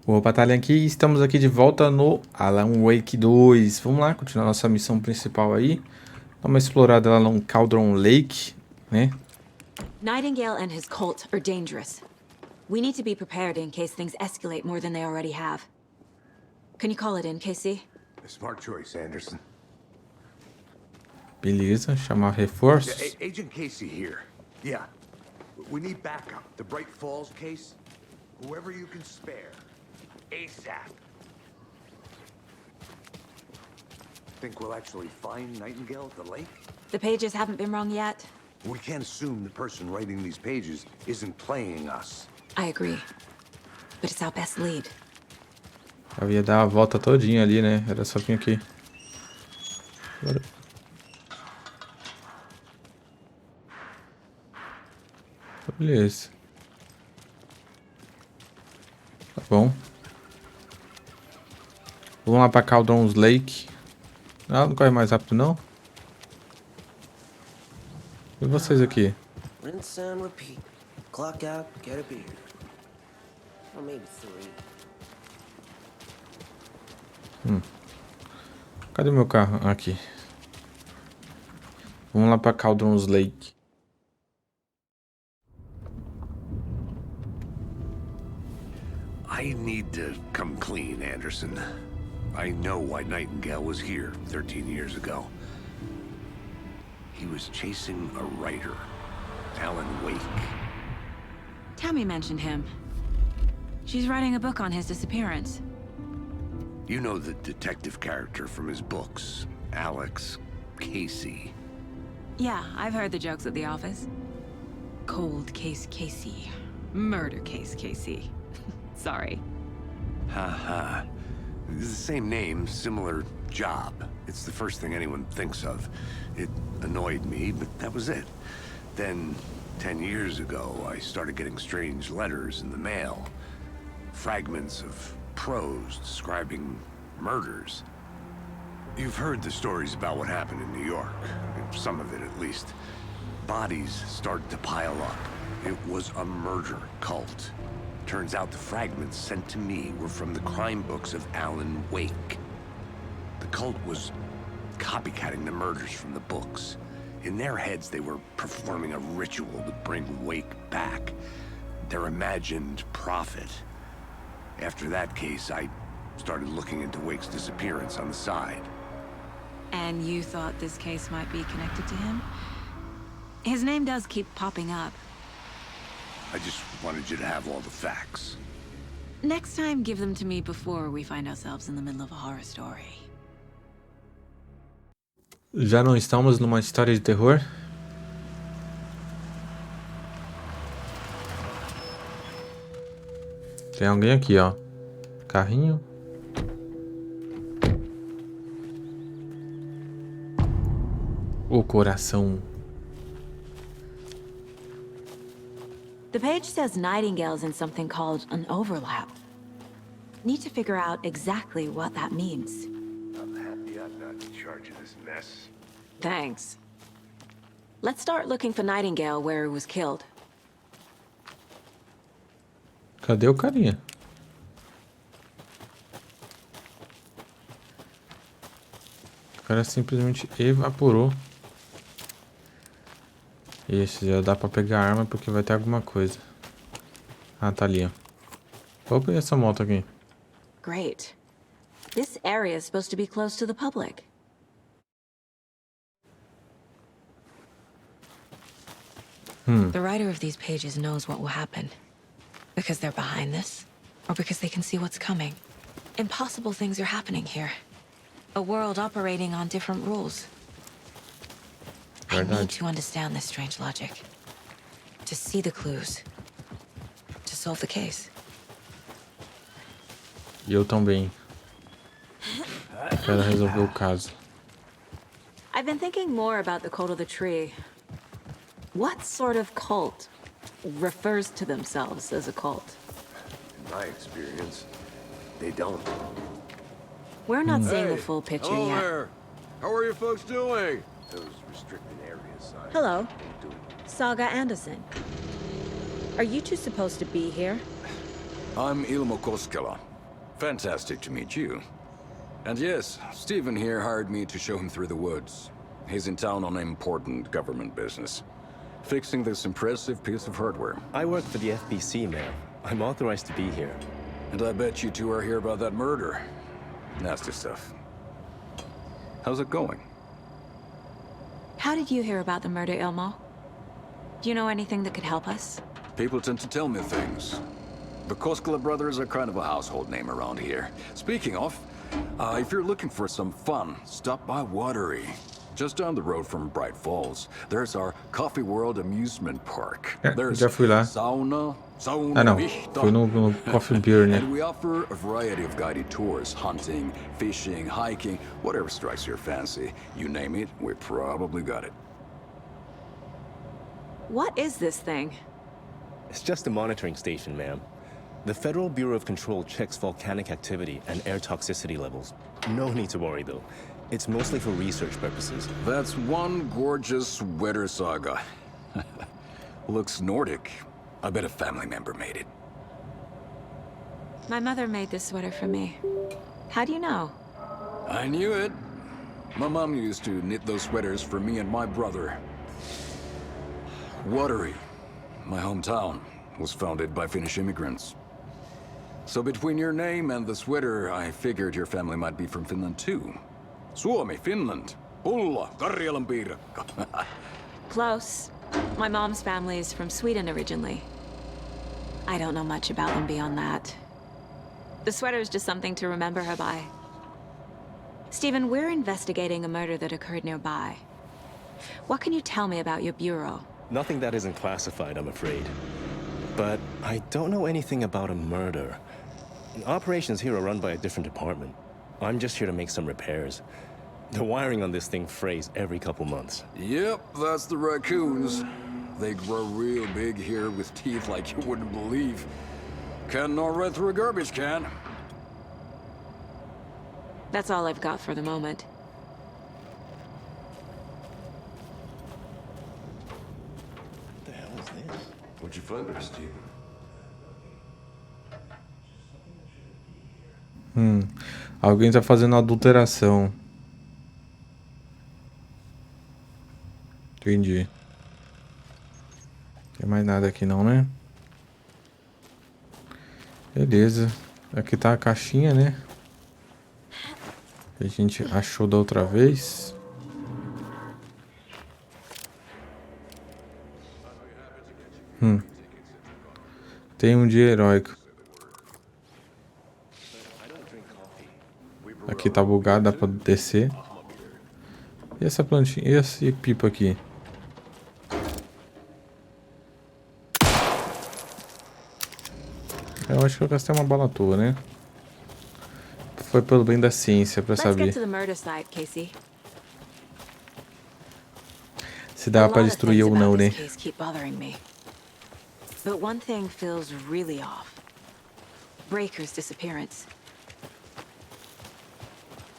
Boa batalha aqui, estamos aqui de volta no Alan Wake 2. Vamos lá, continuar nossa missão principal aí. Dar uma explorada lá no Cauldron Lake, né? Nightingale and his cult are dangerous. We need to be prepared in case things escalate more than they already have. Can you call it in, Casey? A smart choice, Anderson. Beleza, chamar reforços. Agent Casey here. Yeah. We need backup. The Bright Falls case. Whoever you can spare. ASAP. Think we'll actually find Nightingale at the lake? The pages haven't been wrong yet. We can't assume the person writing these pages isn't playing us. I agree. But it's our best lead. Eu ia dar a volta todinha ali, né? Era só vir aqui. Agora... Beleza. Tá bom. Vamos lá pra Cauldron Lake. Ah, não corre mais rápido não? E vocês aqui? Rinse and repeat. Clock out, get a beer. Or maybe 3. Cadê meu carro? Aqui. Vamos lá pra Cauldron Lake. I need to come clean, Anderson. I know why Nightingale was here 13 years ago. He was chasing a writer, Alan Wake. Tammy mentioned him. She's writing a book on his disappearance. You know the detective character from his books, Alex Casey. Yeah, I've heard the jokes at the office. Cold case Casey. Murder case Casey. Sorry. Ha. The same name, similar job. It's the first thing anyone thinks of. It annoyed me, but that was it. Then, 10 years ago, I started getting strange letters in the mail. Fragments of prose describing murders. You've heard the stories about what happened in New York. Some of it, at least. Bodies started to pile up. It was a murder cult. Turns out the fragments sent to me were from the crime books of Alan Wake. The cult was copycatting the murders from the books. In their heads, they were performing a ritual to bring Wake back. Their imagined prophet. After that case, I started looking into Wake's disappearance on the side. And you thought this case might be connected to him? His name does keep popping up. I just wanted you to have all the facts. Next time, give them to me before we find ourselves in the middle of a horror story. Já não estamos numa história de terror? Tem alguém aqui, ó. Carrinho. O coração. The page says Nightingale's in something called an overlap. Need to figure out exactly what that means. I'm happy I'm not in charge of this mess. Thanks. Let's start looking for Nightingale where he was killed. Cadê o carinha? O cara simplesmente evaporou. Ixi, já dá pra pegar a arma porque vai ter alguma coisa. Ah, tá ali, ó. Opa, e essa moto aqui? Great. This area is supposed to be close to the public. The writer of these pages knows what will happen. Because they're behind this, or because they can see what's coming. Impossible things are happening here. A world operating on different rules. I need to understand this strange logic. To see the clues. To solve the case. E eu também. Quero resolver o caso. I've been thinking more about the cult of the tree. What sort of cult refers to themselves as a cult? In my experience, they don't. We're not seeing the full picture Hello yet. there. How are you folks doing? Those restricted areas. Hello. Saga Anderson. Are you two supposed to be here? I'm Ilmo Koskela. Fantastic to meet you. And yes, Stephen here hired me to show him through the woods. He's in town on important government business, fixing this impressive piece of hardware. I work for the FBC, ma'am. I'm authorized to be here. And I bet you two are here about that murder. Nasty stuff. How's it going? How did you hear about the murder, Ilmo? Do you know anything that could help us? People tend to tell me things. The Koskela brothers are kind of a household name around here. Speaking of, if you're looking for some fun, stop by Watery. Just down the road from Bright Falls, there's our Coffee World amusement park. There's já fui lá. sauna, Ah, não. vista. Fui no Coffee Beer, né? And we offer a variety of guided tours, hunting, fishing, hiking, whatever strikes your fancy. You name it, we probably got it. What is this thing? It's just a monitoring station, ma'am. The Federal Bureau of Control checks volcanic activity and air toxicity levels. No need to worry, though. It's mostly for research purposes. That's one gorgeous sweater saga. Looks Nordic. I bet a family member made it. My mother made this sweater for me. How do you know? I knew it. My mom used to knit those sweaters for me and my brother. Watery, my hometown, was founded by Finnish immigrants. So between your name and the sweater, I figured your family might be from Finland too. Suomi, Finland. Pulla, Karjalan piirakka. Close. My mom's family is from Sweden originally. I don't know much about them beyond that. The sweater is just something to remember her by. Stephen, we're investigating a murder that occurred nearby. What can you tell me about your bureau? Nothing that isn't classified, I'm afraid. But I don't know anything about a murder. Operations here are run by a different department. I'm just here to make some repairs. The wiring on this thing frays every couple months. Yep, that's the raccoons. They grow real big here with teeth like you wouldn't believe. Can't gnaw right through a garbage can. That's all I've got for the moment. What the hell is this? What'd you find there, Steve? Alguém tá fazendo adulteração. Entendi. Tem mais nada aqui não, né? Beleza. Aqui tá a caixinha, né? Que a gente achou da outra vez. Tem um dia heróico. Aqui tá bugado, dá pra descer. E essa plantinha? E esse pipa aqui? Eu acho que eu gastei uma bala à toa, né? Foi pelo bem da ciência, pra Let's saber get to the murder site, Casey. se dá pra destruir ou não, né? But one thing feels really off. Breaker's disappearance.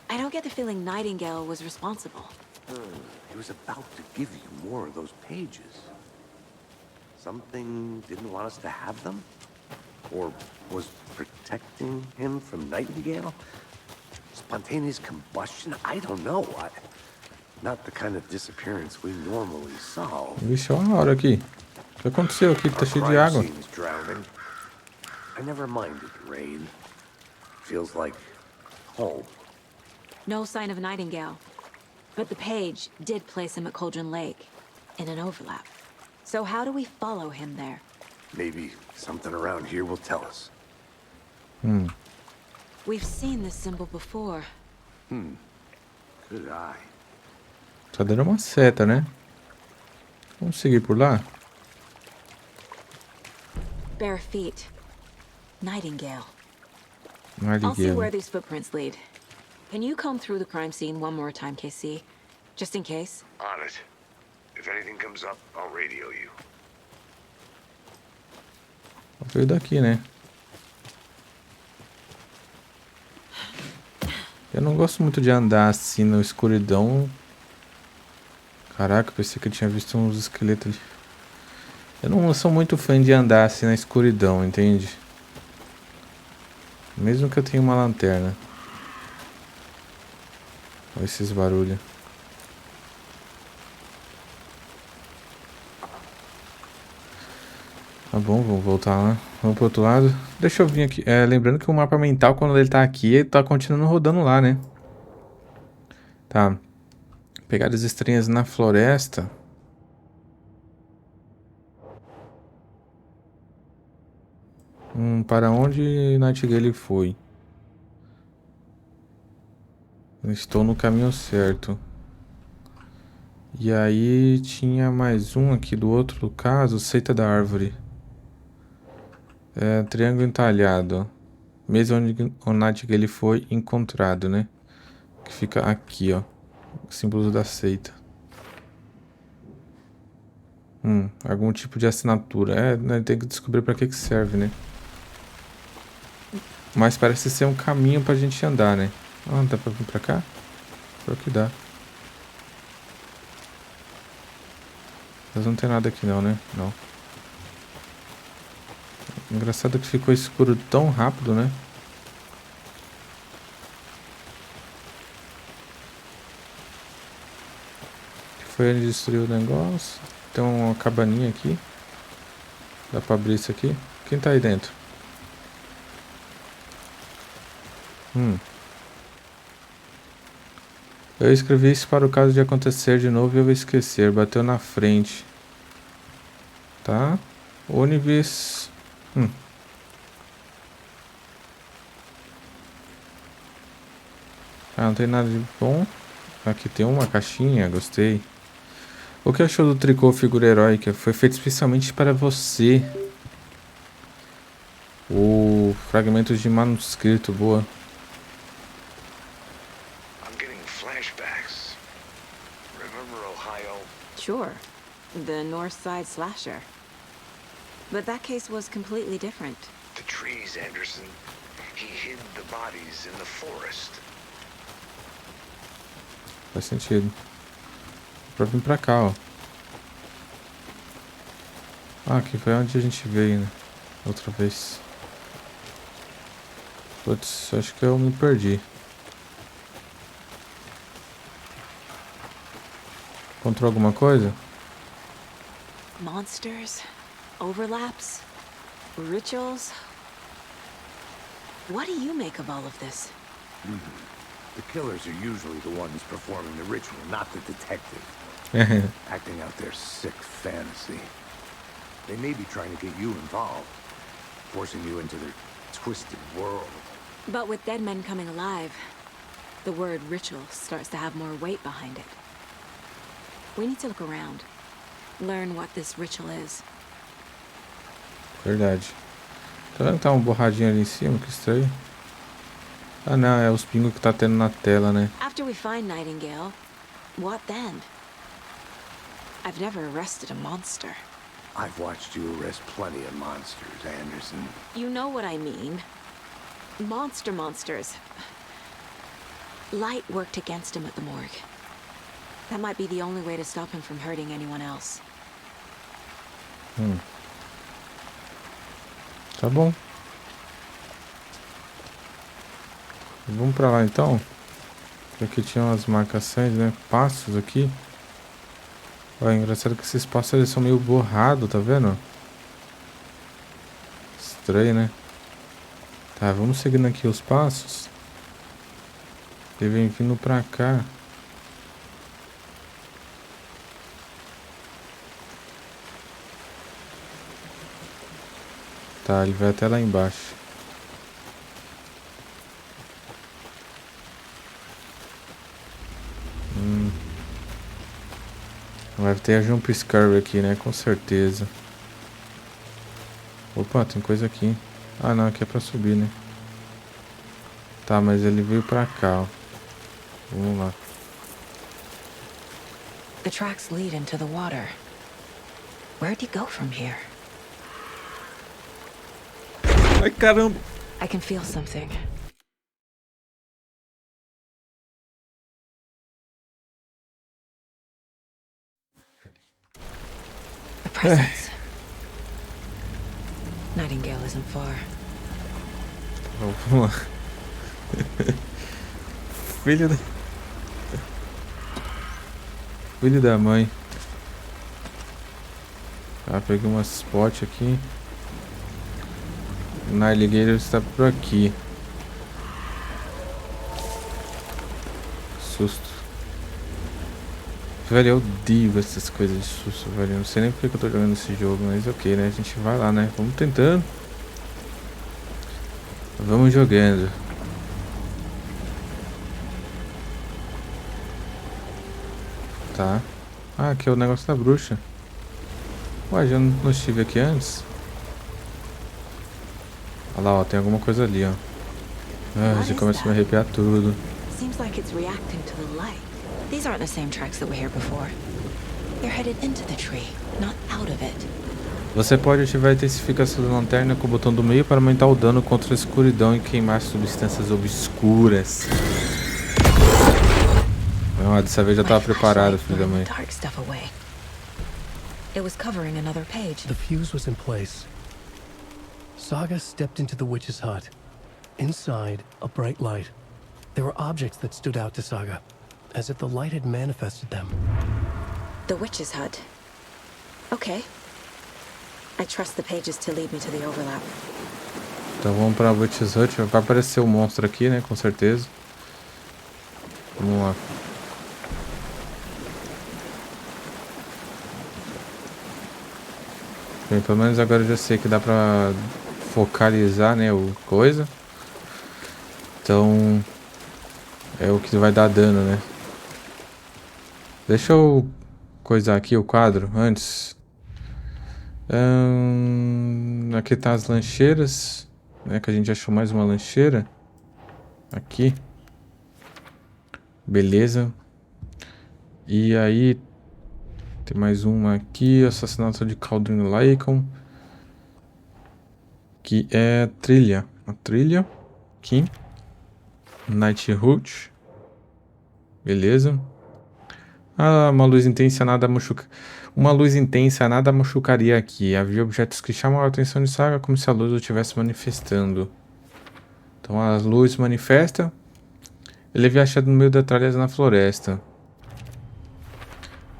I don't get the feeling Nightingale was responsible. He was about to give you more of those pages. Something didn't want us to have them? Or was protecting him from Nightingale? Spontaneous combustion? I don't know. Not the kind of disappearance we normally solve. Vixe, olha a hora aqui. O que aconteceu aqui? Tá cheio de água. I never minded rain. Feels like home. No sign of Nightingale. But the page did place him at Cauldron Lake, in an overlap. So how do we follow him there? Maybe something around here will tell us. We've seen this symbol before. Good eye. Tá dando uma seta, né? Vamos seguir por lá? Bare feet. Nightingale. I'll see where these footprints lead. Can you comb through the crime scene one more time, KC? Just in case? On it. If anything comes up, I'll radio you. Veio daqui, né? Eu não gosto muito de andar assim na escuridão. Caraca, pensei que eu tinha visto uns esqueletos ali. Eu não sou muito fã de andar assim na escuridão, entende? Mesmo que eu tenha uma lanterna. Olha esses barulhos. Tá bom, vamos voltar lá. Vamos pro outro lado. Deixa eu vir aqui. Lembrando que o mapa mental, quando ele tá aqui, ele tá continuando rodando lá, né? Tá. Pegadas estranhas na floresta. Para onde Nightingale foi? Estou no caminho certo. E aí tinha mais um aqui do outro caso, seita da árvore. Triângulo entalhado. Mesmo onde o Nightingale foi encontrado, né? Que fica aqui, ó. Símbolo da seita. Algum tipo de assinatura. Né, tem que descobrir pra que serve, né? Mas parece ser um caminho pra gente andar, né? Ah, dá pra vir pra cá? Pior que dá. Mas não tem nada aqui não, né? Não. Engraçado que ficou escuro tão rápido, né? Foi onde destruiu o negócio. Tem uma cabaninha aqui. Dá pra abrir isso aqui. Quem tá aí dentro? Eu escrevi isso para o caso de acontecer de novo e eu esquecer. Bateu na frente. Tá? Univis. Ah, não tem nada de bom. Aqui tem uma caixinha, gostei. O que achou do tricô figura heróica? Foi feito especialmente para você. Fragmentos de manuscrito, boa. I'm getting flashbacks. Remember Ohio? Sure. The North Side slasher. But that case was completely different. The trees, Anderson. He hid the bodies in the forest. Faz sentido. Pra vir pra cá, ó. Ah, aqui foi onde a gente veio, né? Outra vez. Putz, acho que eu me perdi. Encontrou alguma coisa? Monsters, overlaps, rituals. What do you make of all of this? The killers are usually the ones performing the ritual, not the detective. Acting out their sick fantasy. They may be trying to get you involved, forcing you into their twisted world. But with dead men coming alive, the word ritual starts to have more weight behind it. We need to look around, learn what this ritual is. Verdade. Tá vendo que tá um borradinho ali em cima? Que estranho. Ah não, é os pingos que tá tendo na tela, né? After we find Nightingale, what then? I've never arrested a monster. I've watched you arrest plenty of monsters, Anderson. You know what I mean. Monsters. Light worked against him at the morgue. That might be the only way to stop him from hurting anyone else. Tá bom. Vamos pra lá então. Aqui tinha umas marcações, né? Passos aqui. Olha, engraçado que esses passos eles são meio borrados, tá vendo? Estranho, né? Tá, vamos seguindo aqui os passos. Ele vem vindo pra cá. Tá, ele vai até lá embaixo. Vai ter a jump scare aqui, né? Com certeza. Opa, tem coisa aqui. Ah, não, aqui é pra subir, né? Tá, mas ele veio pra cá, ó. Vamos lá. The tracks lead into the water. Where'd he go from here? Ai, caramba! I can feel something. A presence. Nightingale isn't far. Vamos lá. Filho da... Filho da mãe. Tá, peguei umas spot aqui. O Navigator está por aqui. Susto. Velho, eu odeio essas coisas de susto, velho. Eu não sei nem porque que eu tô jogando esse jogo, mas ok, né? A gente vai lá, né? Vamos tentando. Vamos jogando. Tá. Ah, aqui é o negócio da bruxa. Ué, já não estive aqui antes? Olha lá, ó, tem alguma coisa ali, ó. Ah, já começa a me arrepiar tudo. Seems like it's reacting to the light. These aren't the same tracks that were here before. They're headed into the tree, not out of it. Você pode ativar a intensificação da lanterna com o botão do meio para aumentar o dano contra a escuridão e queimar substâncias obscuras. Não, dessa vez já estava preparado, filho da mãe. It was covering another page. The fuse was in place. Saga stepped into the witch's hut. Inside, a bright light. There were objects that stood out to Saga, as if the light had manifested them. The witch's hut. Okay. I trust the pages to lead me to the overlap. Então vamos pra Witch's Hut. Vai aparecer o monstro aqui, né? Com certeza. Vamos lá. Bem, pelo menos agora eu já sei que dá pra focalizar, né? O coisa. Então é o que vai dar dano, né? Deixa eu coisar aqui o quadro antes. Aqui tá as lancheiras, né? Que a gente achou mais uma lancheira. Aqui. Beleza. E aí tem mais uma aqui. Assassinato de Caldrin Lycon. Que é trilha. A trilha. Aqui. Night Route. Beleza. Ah, uma luz intensa nada machuca. Uma luz intensa nada machucaria aqui. Havia objetos que chamam a atenção de Saga como se a luz o estivesse manifestando. Então a luz manifesta. Ele havia achado no meio da tralha na floresta.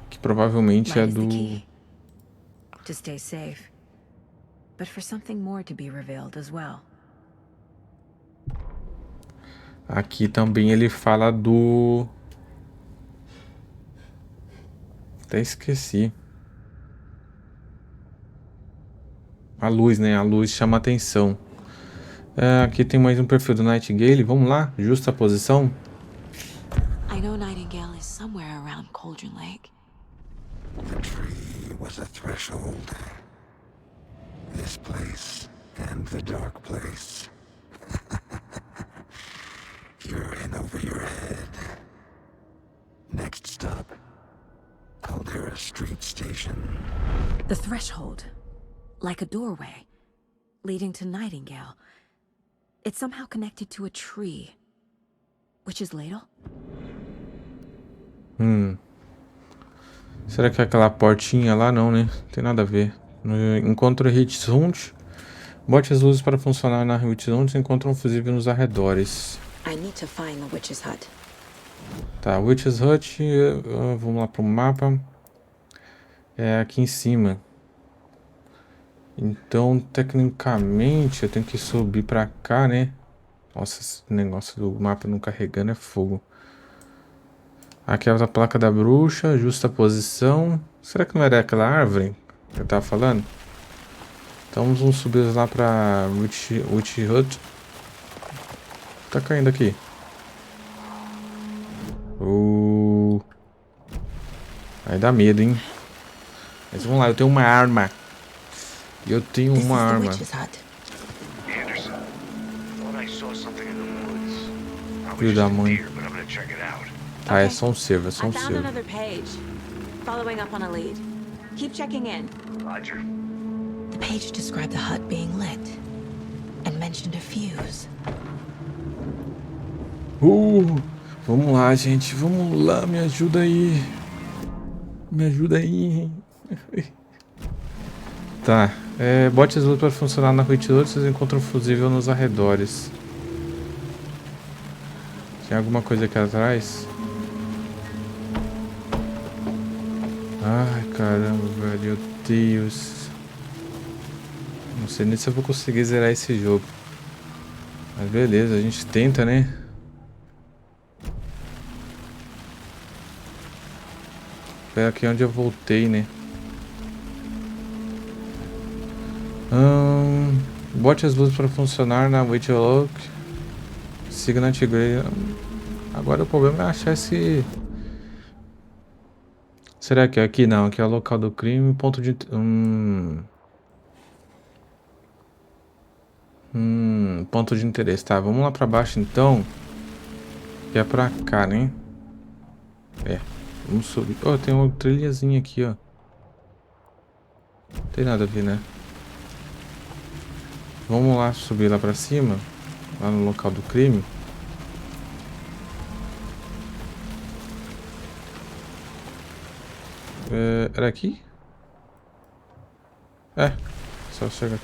Que provavelmente é do... To stay safe. But for something more to be revealed as well. Aqui também ele fala do... Até esqueci. A luz, né? A luz chama atenção. Aqui tem mais um perfil do Nightingale. Vamos lá? Justa posição. I know Nightingale is somewhere around Cauldron Lake. The tree was a threshold. This place and the dark place. You're in over your head. Next stop, Caldera Street Station. The threshold, like a doorway, leading to Nightingale. It's somehow connected to a tree. Witch's Ladle? Será que é aquela portinha lá? Não, né? Não tem nada a ver. Encontra Hits Hunt. Bote as luzes para funcionar na Hits Hunt e encontra um fusível nos arredores. I need to find the Witch's Hut. Tá, Witch's Hut. Vamos lá pro mapa. É aqui em cima. Então, tecnicamente, eu tenho que subir pra cá, né? Nossa, esse negócio do mapa não carregando é fogo. Aqui é a placa da bruxa, justa posição. Será que não era aquela árvore que eu tava falando? Então vamos subir lá pra Witch Hut. Tá caindo aqui. Aí dá medo, hein? Mas vamos lá, eu tenho uma arma. Eu tenho uma arma. Filho da mãe. Tá, é só um servo, é só um servo. Following up on a lead. Keep checking in. Roger. The page described the hut being lit and mentioned a fuse. Vamos lá, gente. Vamos lá, me ajuda aí. Me ajuda aí. Tá. Bote as luzes para funcionar na Witch Hut, vocês encontram um fusível nos arredores. Tem alguma coisa aqui atrás? Ai, caramba, velho. Meu Deus. Não sei nem se eu vou conseguir zerar esse jogo. Mas beleza, a gente tenta, né? Foi aqui onde eu voltei, né? Bote as luzes para funcionar na Witch Lock. Siga na Tigre. Agora o problema é achar esse... Será que é aqui? Não, aqui é o local do crime. Ponto de... Ponto de interesse. Tá, vamos lá pra baixo então. Que é pra cá, né? É, vamos subir. Oh, tem uma trilhazinha aqui, ó. Não tem nada a ver, né? Vamos lá subir lá pra cima. Lá no local do crime. Era aqui? É, só chega.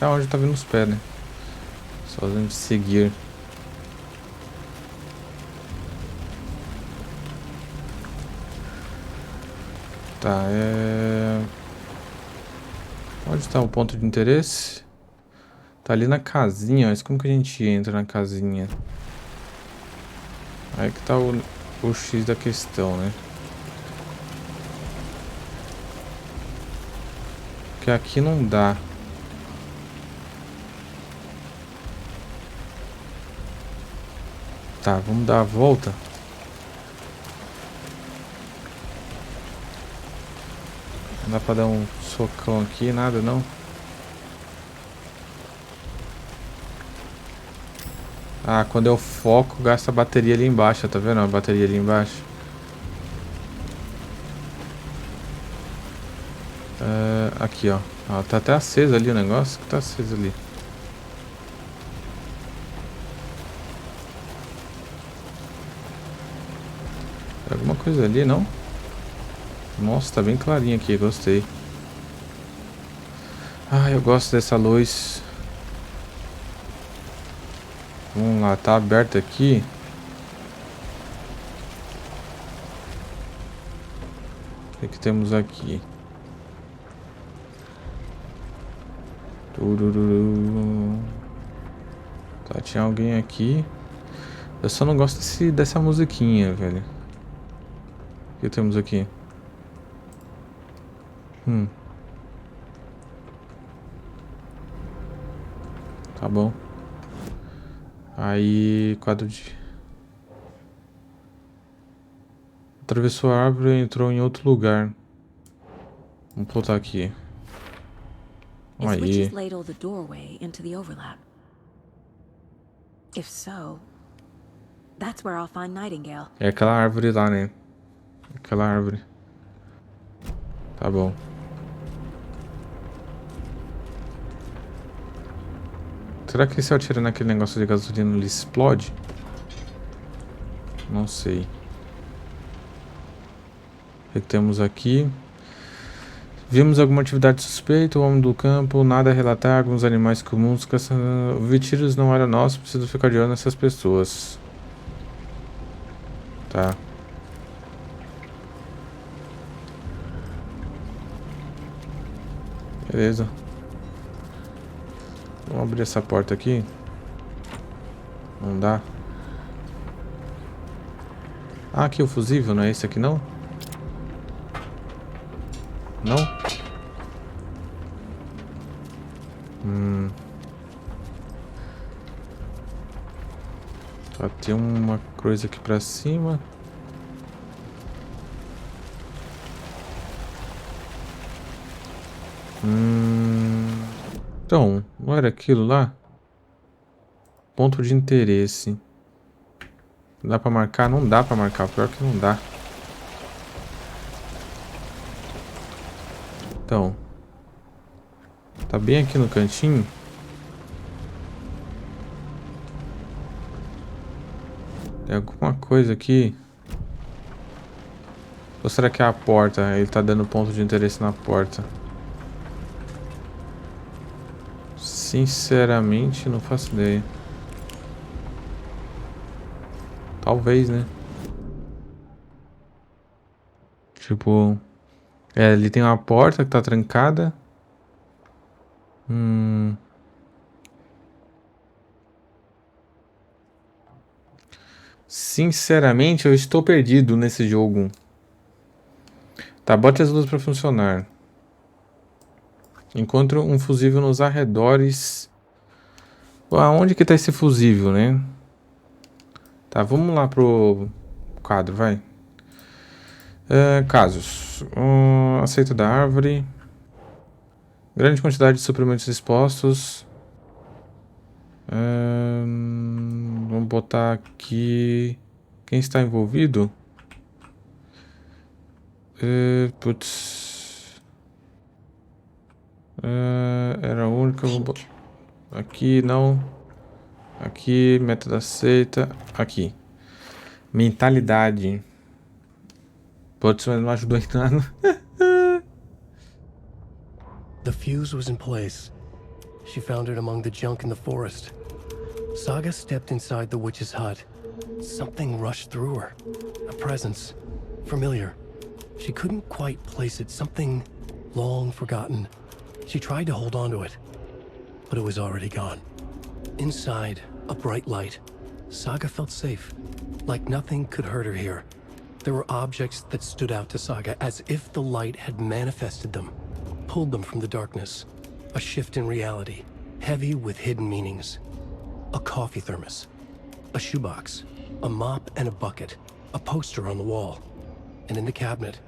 É onde tá vindo os pés, né? Só a gente seguir. Tá, onde tá o ponto de interesse? Tá ali na casinha, mas como que a gente entra na casinha? Aí que tá o X da questão, né? Porque aqui não dá. Tá, vamos dar a volta. Não dá pra dar um socão aqui, nada não. Ah, quando eu foco, gasta a bateria ali embaixo, tá vendo a bateria ali embaixo? Aqui, ó. Tá até aceso ali o negócio, que tá aceso ali. Tem alguma coisa ali, não? Nossa, tá bem clarinho aqui, gostei. Ah, eu gosto dessa luz. Vamos lá, tá aberto aqui. O que temos aqui? Turururu. Tá, tinha alguém aqui. Eu só não gosto dessa musiquinha, velho. O que temos aqui? Tá bom. Aí, quadro de... Atravessou a árvore e entrou em outro lugar. Vamos voltar aqui. Aí. É aquela árvore lá, né? Aquela árvore. Tá bom. Será que se eu atirar naquele negócio de gasolina ele explode? Não sei. O que temos aqui? Vimos alguma atividade suspeita, o homem do campo, nada a relatar, alguns animais comuns. Ouvir tiros não era nosso, preciso ficar de olho nessas pessoas. Tá. Beleza. Vamos abrir essa porta aqui. Não dá. Ah, aqui o fusível, não é esse aqui não? Não? Tá, tem uma coisa aqui pra cima. Então, não era aquilo lá? Ponto de interesse. Dá pra marcar? Não dá pra marcar, pior que não dá. Então, tá bem aqui no cantinho. Tem alguma coisa aqui. Ou será que é a porta? Ele tá dando ponto de interesse na porta. Sinceramente, não faço ideia. Talvez, né? Tipo... ali tem uma porta que tá trancada. Sinceramente, eu estou perdido nesse jogo. Tá, bote as luzes pra funcionar. Encontre um fusível nos arredores. Aonde que tá esse fusível, né? Tá, vamos lá pro quadro, vai. Casos. Aceito da árvore. Grande quantidade de suprimentos expostos. Vamos botar aqui... Quem está envolvido? Putz... era o único que eu vou botar... Aqui, não. Aqui, método aceita. Aqui. Mentalidade. Putz, mas não ajudou em nada. The fuse was in place. She found it among the junk in the forest. Saga stepped inside the witch's hut. Something rushed through her. A presence. Familiar. She couldn't quite place it. Something long forgotten. She tried to hold on to it, but it was already gone. Inside, a bright light. Saga felt safe, like nothing could hurt her here. There were objects that stood out to Saga as if the light had manifested them, pulled them from the darkness. A shift in reality, heavy with hidden meanings. A coffee thermos, a shoebox, a mop and a bucket, a poster on the wall, and in the cabinet,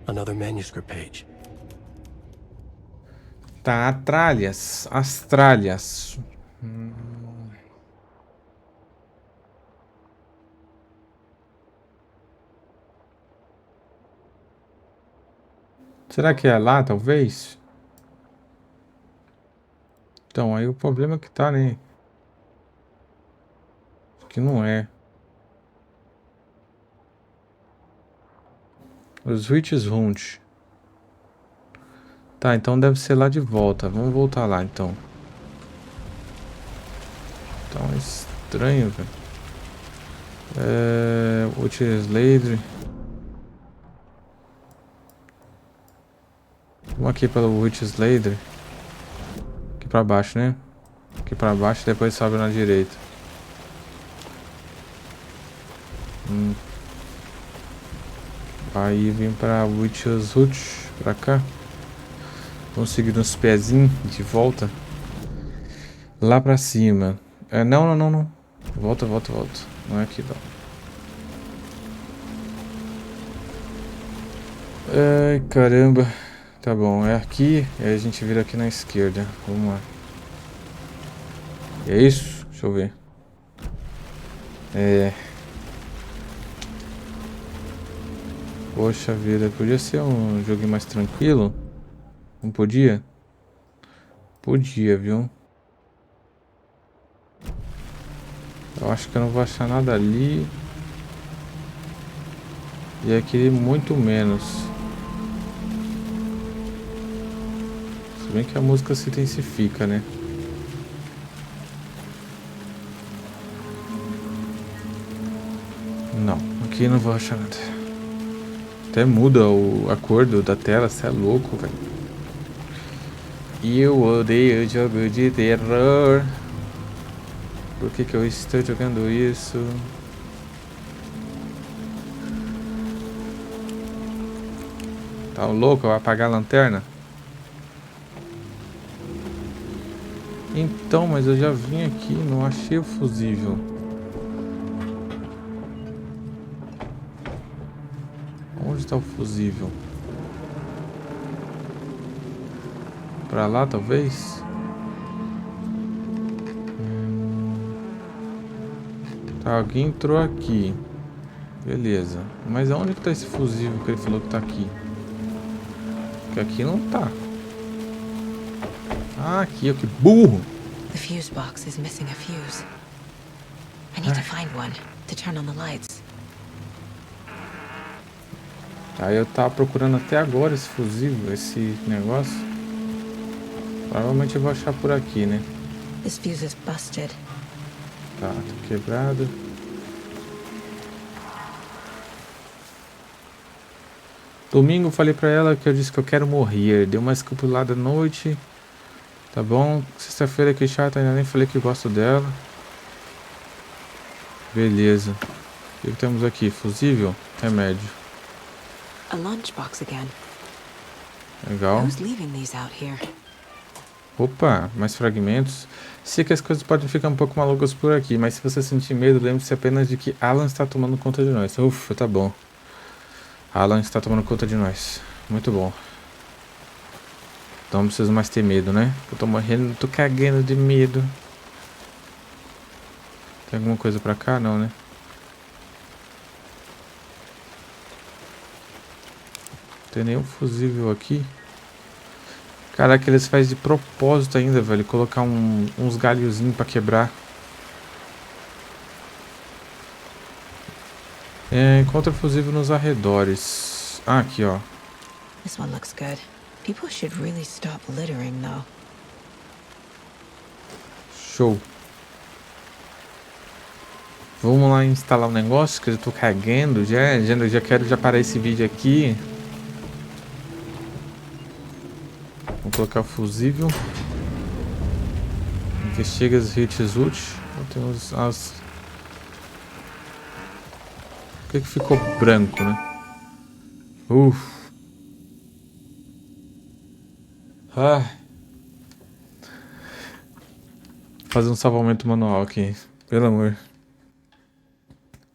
another manuscript page. Tá, tralhas. As tralhas. Será que é lá, talvez? Então, aí o problema é que tá, né? Acho que não é. Os Witches Hunt. Tá, então deve ser lá de volta. Vamos voltar lá, então. Tá estranho, velho. Witches Lady. Vamos aqui pelo Witches Lady. Aqui pra baixo, né? Aqui pra baixo, depois sobe na direita. Aí vem pra Witches Hut, pra cá. Vamos seguir uns pezinhos de volta. Lá pra cima. Não. Volta. Não é aqui, não. Ai, caramba. Tá bom, é aqui. Aí a gente vira aqui na esquerda. Vamos lá. É isso? Deixa eu ver. Poxa vida, podia ser um joguinho mais tranquilo? Não podia? Podia, viu? Eu acho que eu não vou achar nada ali. E aqui muito menos. Se bem que a música se intensifica, né? Não, aqui não vou achar nada. Até muda a cor da tela, você é louco, velho. E eu odeio jogo de terror. Por que eu estou jogando isso? Tá louco? Eu vou apagar a lanterna? Então, mas eu já vim aqui, não achei o fusível. Onde está o fusível? Pra lá, talvez? Tá, alguém entrou aqui. Beleza. Mas aonde que tá esse fusível que ele falou que tá aqui? Porque aqui não tá. Ah, aqui, ó, que burro! The fuse box is missing a fuse. I need to find one to turn on the lights. Aí eu tava procurando até agora esse fusível, esse negócio. Provavelmente eu vou achar por aqui, né? This fuse is busted. Tá, tá quebrado. Domingo eu falei pra ela que eu disse que eu quero morrer. Deu uma escapulada à noite. Tá bom. Sexta-feira que chata, ainda nem falei que gosto dela. Beleza. O que temos aqui? Fusível? Remédio. A lunchbox again. Legal. Who's leaving these out here? Opa, mais fragmentos. Sei que as coisas podem ficar um pouco malucas por aqui, mas se você sentir medo, lembre-se apenas de que Alan está tomando conta de nós. Ufa, tá bom. Alan está tomando conta de nós. Muito bom. Então não preciso mais ter medo, né? Eu tô morrendo, tô cagando de medo. Tem alguma coisa pra cá? Não, né? Não tem nenhum fusível aqui. Caraca, eles fazem de propósito ainda, velho. Colocar uns galhozinhos pra quebrar. Encontra fusível nos arredores. Ah, aqui, ó. This one looks good. People should really stop littering, though. Show. Vamos lá instalar um negócio que eu tô cagando já quero já parar esse vídeo aqui. Vou colocar o fusível. Investiga as hits úteis. Temos as... Por que ficou branco, né? Fazer um salvamento manual aqui. Pelo amor.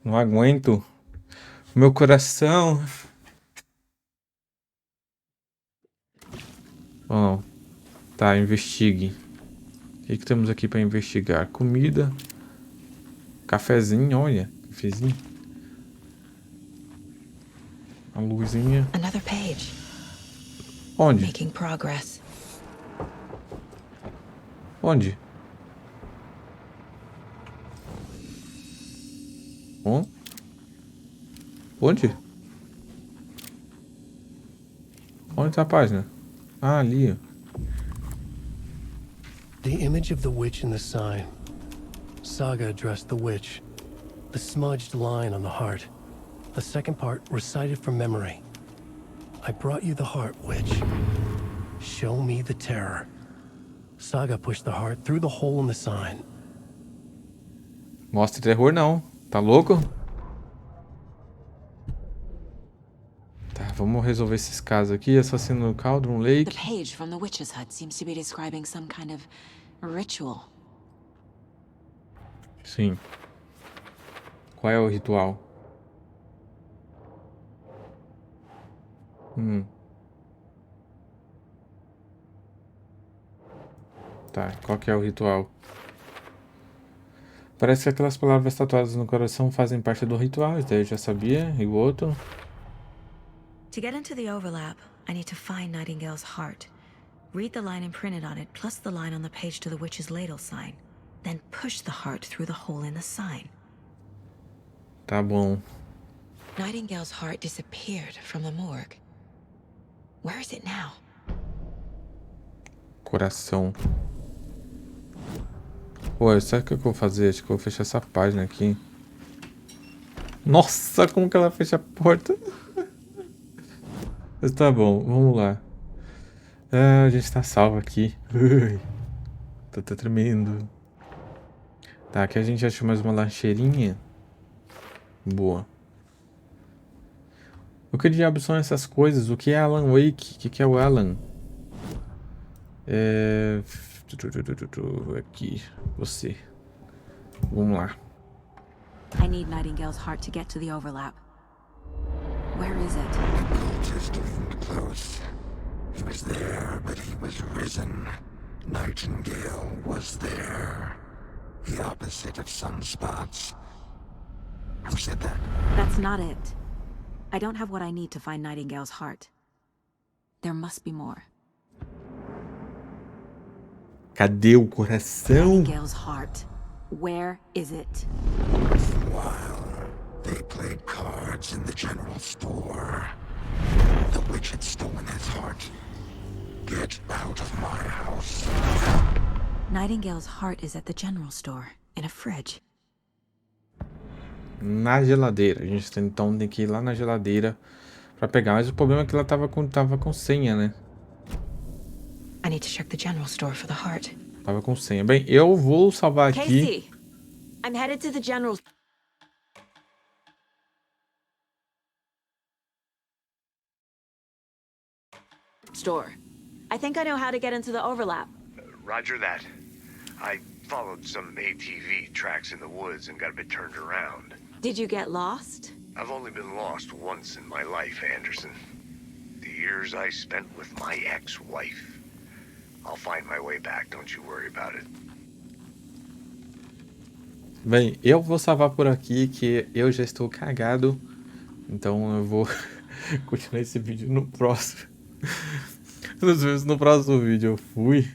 Não aguento. Meu coração. Bom, tá, investigue. O que temos aqui para investigar? Comida. Cafezinho, olha. Cafezinho. A luzinha. Another page. Onde? Making progress. Onde? Onde? Onde tá a página? Ah, ali. The image of the witch in the sign. Saga addressed the witch. The smudged line on the heart. The second part recited from memory. I brought you the heart, witch. Show me the terror. Saga pushed the heart through the hole in the sign. Mostra terror não. Tá louco? Tá, vamos resolver esses casos aqui. Assassino no Cauldron Lake. The page from the witch's hut seems to be describing some kind of ritual. Sim. Qual é o ritual? Tá, qual que é o ritual? Parece que aquelas palavras tatuadas no coração fazem parte do ritual, isso daí eu já sabia. E o outro? To get into the overlap, I need to find Nightingale's heart. Read the line imprinted on it, plus the line on the page to the witch's ladle sign. Then push the heart through the hole in the sign. Tá bom. Nightingale's heart disappeared from the morgue. Where is it now? Coração. Pô, sabe o que eu vou fazer? Acho que eu vou fechar essa página aqui. Nossa, como que ela fecha a porta? Mas tá bom, vamos lá. Ah, a gente tá salvo aqui. Tô até tremendo. Tá, aqui a gente achou mais uma lancheirinha. Boa. O que diabo são essas coisas? O que é Alan Wake? O que é o Alan? Aqui, você. Vamos lá. I need Nightingale's heart to get to the overlap. Where is it? Cultist isn't close. He was there, but he was risen. Nightingale was there. The opposite of sunspots. Who said that? That's not it. I don't have what I need to find Nightingale's heart. There must be more. Cadê o coração? Nightingale's heart. Where is it? While they played cards in the general store, the witch had stolen his heart. Get out of my house. Nightingale's heart is at the general store, in a fridge. Na geladeira. A gente então tem que ir lá na geladeira pra pegar, mas o problema é que ela tava com senha, né? I need to check the general store for the heart. Tava com senha. Bem, eu vou salvar aqui. Casey, I'm headed to the general store. I think I know how to get into the overlap. Roger that. I followed some ATV tracks in the woods and got a bit turned around. Did you get lost? I've only been lost once in my life, Anderson. The years I spent with my ex-wife. I'll find my way back, don't you worry about it. Bem, eu vou salvar por aqui, que eu já estou cagado. Então eu vou continuar esse vídeo no próximo. Nos vemos no próximo vídeo. Eu fui.